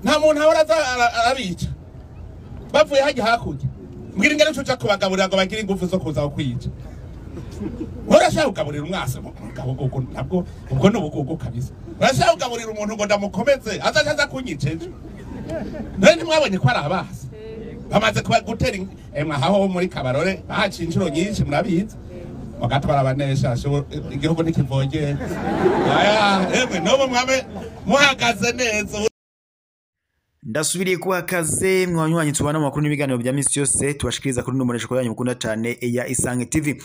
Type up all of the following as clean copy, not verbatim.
nta muntu ahora arabica bavuye hajya hakurya mbwira ingene tuja kubagaburira ngo bagire ingufu zo kuza kwica urashaka kugaburira umwase ntabwo ubwo ni ubugugu kabisa urashaka kugaburira umuntu ngo ndamukomeze azaza kunyiceje none ntimwabonye ko ari abazi bamaze gutera aho muri Kabarore bahaciye inshuro nyinshi murabizi bagatwara abanesha igihugu ntikivogera emwe nobo mwame muhagaze neza. Ndasubiriye kuhakaze mwanywanyi tubana makuru n'ibiganiro bya misi yose tubashikiriza kuri numero yanyu mukunda cyane ya Isange TV.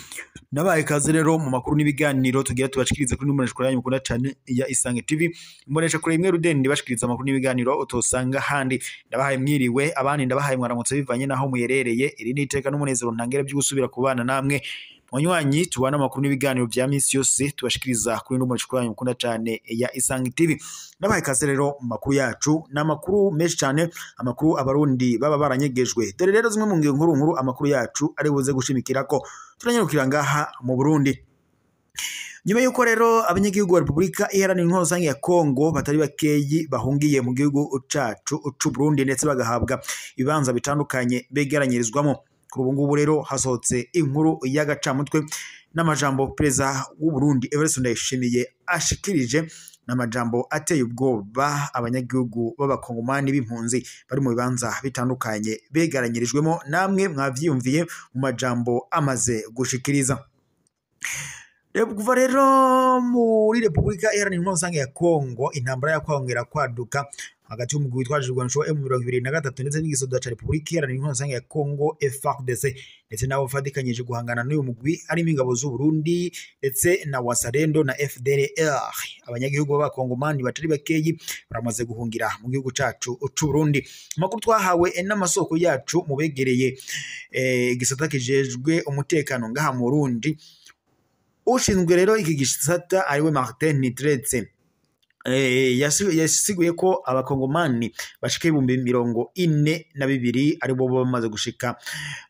Nabaye kaze rero mu makuru n'ibiganiro tugira tubashikiriza kuri numero yanyu mukunda cyane ya Isange TV. Imbonesha kure imwe rudende bashikiriza amakuru n'ibiganiro utosanga handi. Ndabahaye mwiriwe abandi ndabahaye mwaramutse bivanye naho muyerereye. Iri ni iteka n'umunezero ntangere byo gusubira kubana namwe. Mwanywanyi tubana amakuru n'ibiganiro bya misi yose tubashikiriza kuri numero yanyu mukunda cyane ya Isange TV. Nabaye kaze rero mu makuru yacu n'amakuru menshi cyane, amakuru abarundi baba baranyegejwe. Dore rero zimwe mu ngiro nkuru amakuru yacu ari buze gushimikira ko turanyarukira ngaha mu Burundi. Nyuma yuko rero abanyagihugu wa Republika Iharanira Intwaro Rusange ya Kongo batari bakeyi bahungiye mu gihugu cacu c'u Burundi ndetse bagahabwa ibibanza bitandukanye begeranyirizwamo. Kuri ubu ngubu rero hasohotse inkuru y'agacamutwe n'amajambo perezida w'u Burundi Evariste Ndayishimiye ashikirije n'amajambo ateye ubwoba abanyagihugu b'abakongomani b'impunzi bari mu bibanza bitandukanye begaranyirijwemo, namwe mwavyiyumviye mu majambo amaze gushikiriza. Kuva rero muri Republika Iharanira Intwaro Rusange ya Kongo intambara yakwongera kwaduka hagati y'umugwi witwaje igwanisho M23 ndetse n'igisoda ca Republika Iharanira Intwaro Rusange ya Kongo FARDC ndetse nabo fatikanyije guhangana n'uyu mugwi arimo ingabo z'u Burundi ndetse na Wazalendo na FDLR. Abanyagihugu b'abakongomani batari bakeyi baramaze guhungira mu gihugu cacu c'u Burundi. Amakuru twahawe n'amasoko yacu mubegereye igisata kijejwe umutekano ngaha mu Burundi. Ushinzwe rero iki gisata ariwe Martin Nitretse yasiguye ko abakongomani bashika 42,000 aribo bamaze gushika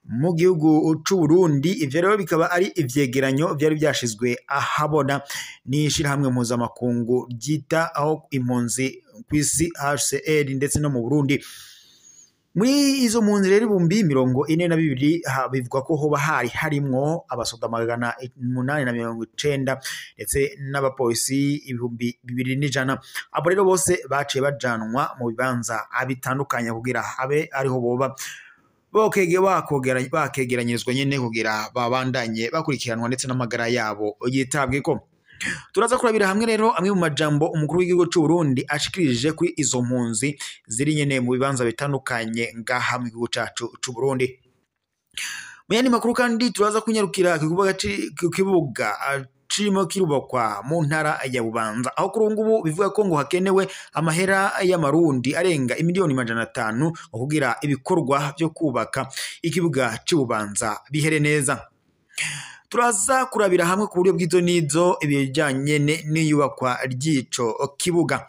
mu gihugu c'u Burundi. Ivyo rero bikaba ari ivyegeranyo byari byashizwe ahabona n'ishirahamwe mpuzamakungu ryita aho impunzi kw'isi HCR ndetse no mu Burundi. Muri izo mpunzi rero 42,000 bivuga ko hoba harimwo abasoda 890 ndetse n'abapolisi 2,100. Abo rero bose baciye bajanwa mu bibanza abitandukanye kugira abe ariho boba bakegeranyirizwa nyene kugira babandanye bakurikiranwa ndetse n'amagara yabo yitabweko. Turaza kurabira hamwe rero amwe mu majambo umukuru w'igihugu c'u Burundi ashikirije kuri izo mpunzi ziri nyene mu bibanza bitandukanye ngaha mu gihugu cacu c'u Burundi. Mu yandi makuru kandi turaza kunyarukira ku kibuga cirimo kirubakwa mu ntara ya Bubanza, aho kuri ngubu bivuga ko ngo hakenewe amahera y'amarundi arenga 500,000 kugira ibikorwa byo kubaka ikibuga c'Ububanza bihere neza. Turaza kurabira hamwe ku buryo bw'izo nizo ibijanye n'iyubakwa ry'ico kibuga.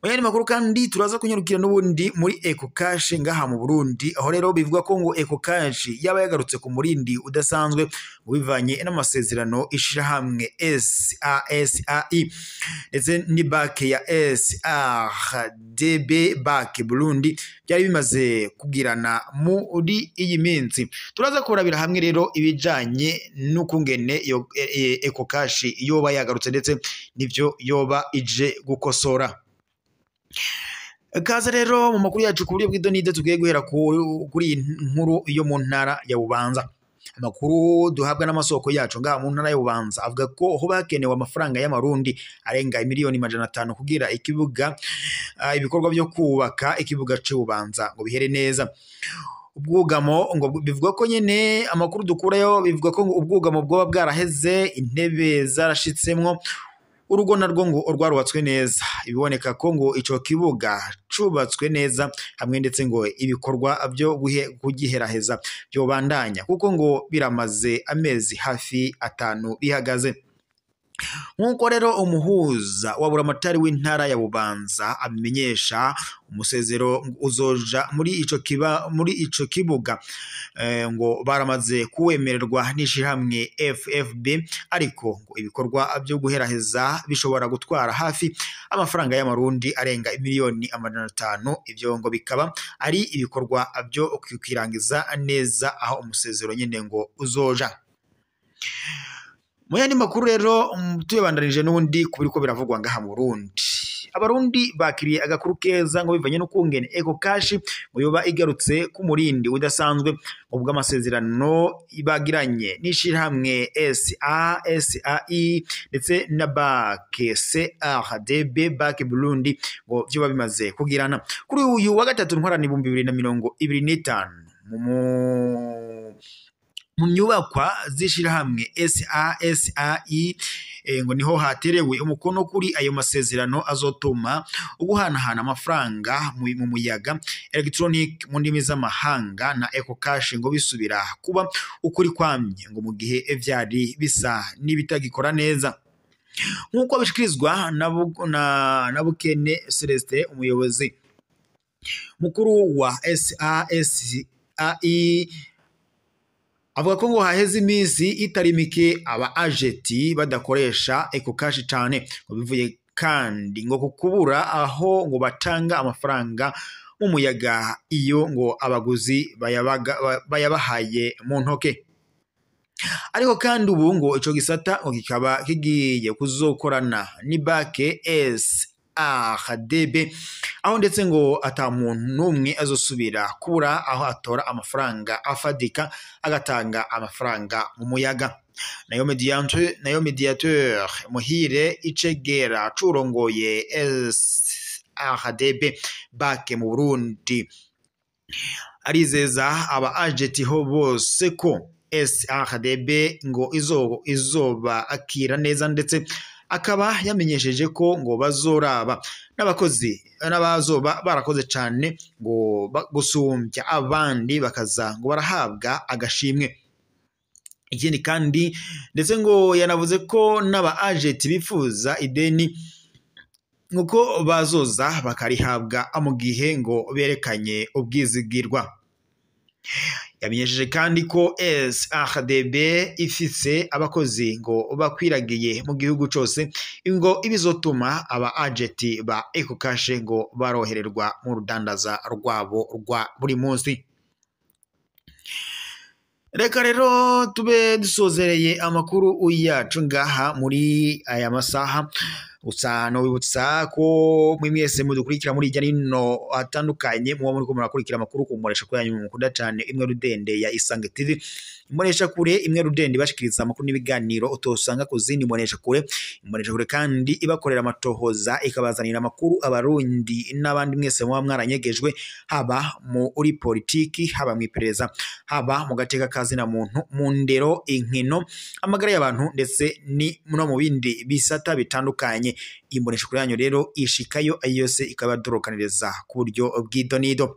Oyani makuru kandi turaza kunyarukira n'ubundi muri Ecocash ngaha mu Burundi, aho rero bivuga ko ngo Ecocash yaba yagarutse ku murindi udasanzwe ubivanye n'amasezerano ishira hamwe SASAI ndetse ni bank ya SRDB Bank Burundi byari bimaze kugirana muri iyi minsi. Turaza kurabira hamwe rero ibijanye n'ukungene Ecocash yoba yagarutse ndetse nivyo yoba ije gukosora. Kaza rero mu makuru yacu ku buryo bw'idonide tugiye guhera kuri inkuru yo mu ntara ya Bubanza. Amakuru duhabwa n'amasoko yacu ngaha mu ntara ya Bubanza avuga ko ho bakenewe amafaranga y'amarundi arenga 500,000 kugira ikibuga ibikorwa byo kubaka ikibuga c'Ububanza ngo bihere neza. Ubwugamo ngo bivuga ko nyene amakuru dukurayo bivuga ko ubwugamo bwo bwaraheze, intebe zarashitsemwo, urugo narwo ngo rwarubatswe neza. Ibiboneka ko ngo ico kibuga cubatswe neza hamwe ndetse ngo ibikorwa byo kugiheraheza byo bandanya kuko ngo biramaze amezi hafi 5 bihagaze. nk'uko rero umuhuza wa buramatari w'intara ya Bubanza abimenyesha, umusezero uzoja muri ico kibuga ngo baramaze kuwemererwa n'ishirahamwe FFB, ariko ngo ibikorwa byo guheraheza bishobora gutwara hafi amafaranga y'amarundi arenga miliyoni 500. Ivyo ngo bikaba ari ibikorwa byo kwirangiza neza aho umusezero nyene ngo uzoja. Muyandi makuru rero tuyebandanije n'undi kubiriko biravugwa ngaha mu Burundi. Abarundi bakiriye agakuru keza ngo bivanye no kungene Eco Cash ngo yoba igarutse ku murindi udasanzwe ubwo amasezerano ibagiranye n'ishirahamwe SAI ndetse na banke CRDB Banki Burundi ngo vyo bimaze kugirana. Kuri uyu wa gatatu ntwarani 2025 mu nyubakwa z'ishirahamwe SAI ngo niho haterewe umukono kuri ayo masezerano azotuma uguhanahana amafaranga mu muyaga electronic mu ndimi z'amahanga na Eco Cash ngo bisubira kuba ukuri kwamye ngo mu gihe vyari bisa n'ibitagikora neza. Nkuko bishikirizwa na Bukene Celestin, umuyobozi mukuru wa SAI, avuga ko ngo haheze iminsi itari mike aba agenti badakoresha Eco Cash cyane, ngo bivuye kandi ngo kukubura aho ngo batanga amafaranga mu muyaga iyo ngo abaguzi bayabahaye mu ntoke. Ariko kandi ubu ngo ico gisata ngo kikaba kigiye kuzokorana ni banke SARDB, aho ndetse ngo ata muntu numwe azosubira kubura aho atora amafaranga afadika agatanga amafaranga mu muyaga. Nayo mediateur Muhire Icegera curongoye SARDB banke mu Burundi arizeza aba agenti ho bose ko SARDB ngo izoba akira neza, ndetse akaba yamenyesheje ko ngo bazoraba n'abazoba barakoze cyane ngo gusumbya abandi bakaza ngo barahabwa agashimwe. Ikindi kandi ndetse ngo yanavuze ko n'aba agenti bifuza ideni nuko bazoza bakarihabwa mu gihe ngo berekanye ubwizigirwa. Yamenyesheje kandi ko SARDB ifise abakozi ngo bakwiragiye mu gihugu cyose ngo ibizotuma aba agenti ba Eco Cash ngo barohererwa mu rudandaza rwabo rwa buri munsi. Reka rero tube dusozereye amakuru yacu ngaha muri aya masaha. Gusa no wibutsa ko mwese mudukurikira muri ijya nino atandukanye muba muri ko murakurikira amakuru ku muresha ko yanyu mukunda cyane imwe rudende ya Isange TV, imonesha kure imwe rudende bashikiriza amakuru n'ibiganiro utosanga ku zindi imonesha kure kandi ibakorera amatohoza ikabazanira amakuru abarundi n'abandi mwese muba mwaranyegejwe, haba muri politiki, haba mu iperereza, haba mu gateka kazi na muntu, mu ndero, inkino, amagara y'abantu ndetse ni no mu bindi bisata bitandukanye. Imbonesha kuri yanyu rero ishikayo ayose ikabadorokaniriza ku buryo bw'idonido.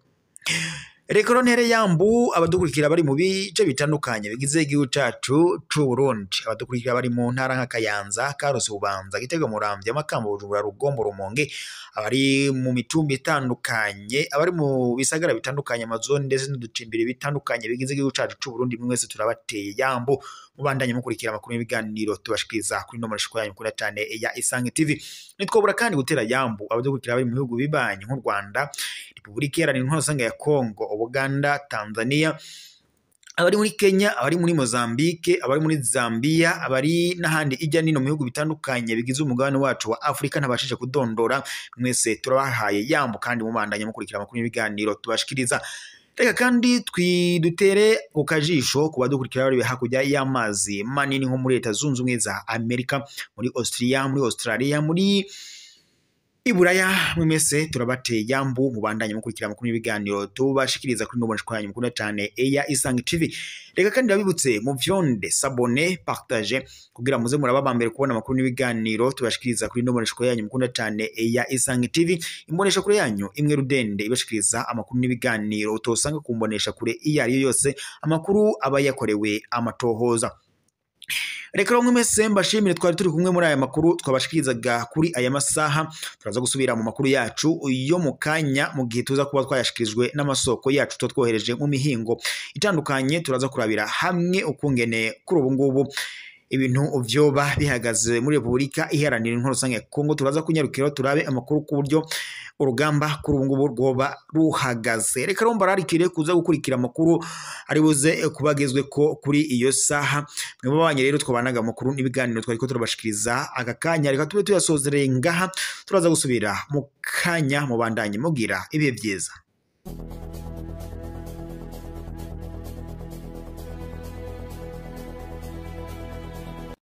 Reka ntere yambu abadukurikira bari mu bice bitandukanye bigize igihugu cyacu c'u Burundi, abadukurikira bari mu ntara nka Kayanza, Karusi, Bubanza, Gitega, Muramvya, Makamba, Bujumbura, Rugombo, Rumonge, abari mu mitumba itandukanye, abari mu bisagara bitandukanye, amazone ndetse n'uducimbiri bitandukanye bigize igihugu cyacu c'u Burundi, mwese turabateye yambu mubandanye mukurikira amakuru n'ibiganiro tubashikiriza kuri no murashiko yanyu kuri cyane ya Isange TV. Nitwobura kandi gutera yambu abadukurikira bari mu bihugu bibanye nk'u Rwanda, Repubulika Iharanira Intwaro ya Kongo, Uganda, Tanzania, abari muri Kenya, abari muri Mozambique, abari muri Zambia, abari n'ahandi ijya nino mu bihugu bitandukanye bigize umugabane wacu wa Afrika ntabashije kudondora, mwese turabahaye yambu kandi mubandanye mukurikira amakuru n'ibiganiro tubashikiriza. Reka kandi twidutere ukajisho kuba dukurikira bari hakujya y'amazi manini nko muri Leta Zunze Ubumwe za Amerika, muri Austria, muri Australia, muri Iburaya, mwese turabateye yambu mubandanye mukurikira amakuru n'ibiganiro tubashikiriza kuri nobonje kwanyu mukunda cyane ya Isange TV. Reka kandi ndabibutse mu vyonde s'abonner, partager kugira muze murababambere kubona amakuru n'ibiganiro tubashikiriza kuri nobonje kwanyu mukunda cyane ya Isange TV. Imbonesha kure yanyu imwe rudende ibashikiriza amakuru n'ibiganiro utosanga kumbonesha kure iyo ari yose amakuru aba yakorewe amatohoza. reka rero mwese mbashimire twari turi kumwe muri aya makuru twabashikirizaga kuri aya masaha turaza gusubira mu makuru yacu yo mu kanya mu gihe tuza kuba twayashikirijwe n'amasoko yacu twohereje mu mihingo itandukanye turaza kurabira hamwe ukungene kuri ubu ngubu ibintu vyoba bihagaze muri Republika Iharanira Intwaro Rusange ya Kongo turaza kunyarukira turabe amakuru ku buryo urugamba kuri ubu ngubu rwoba ruhagaze reka rero mbararikire kuza gukurikira amakuru ari buze kubagezwe ko kuri iyo saha mwebwe babanye rero twabanaga amakuru n'ibiganiro twariko turabashikiriza aka kanya reka tube tuyasozereye ngaha turaza gusubira mu kanya mu bandanye mugira ibihe byiza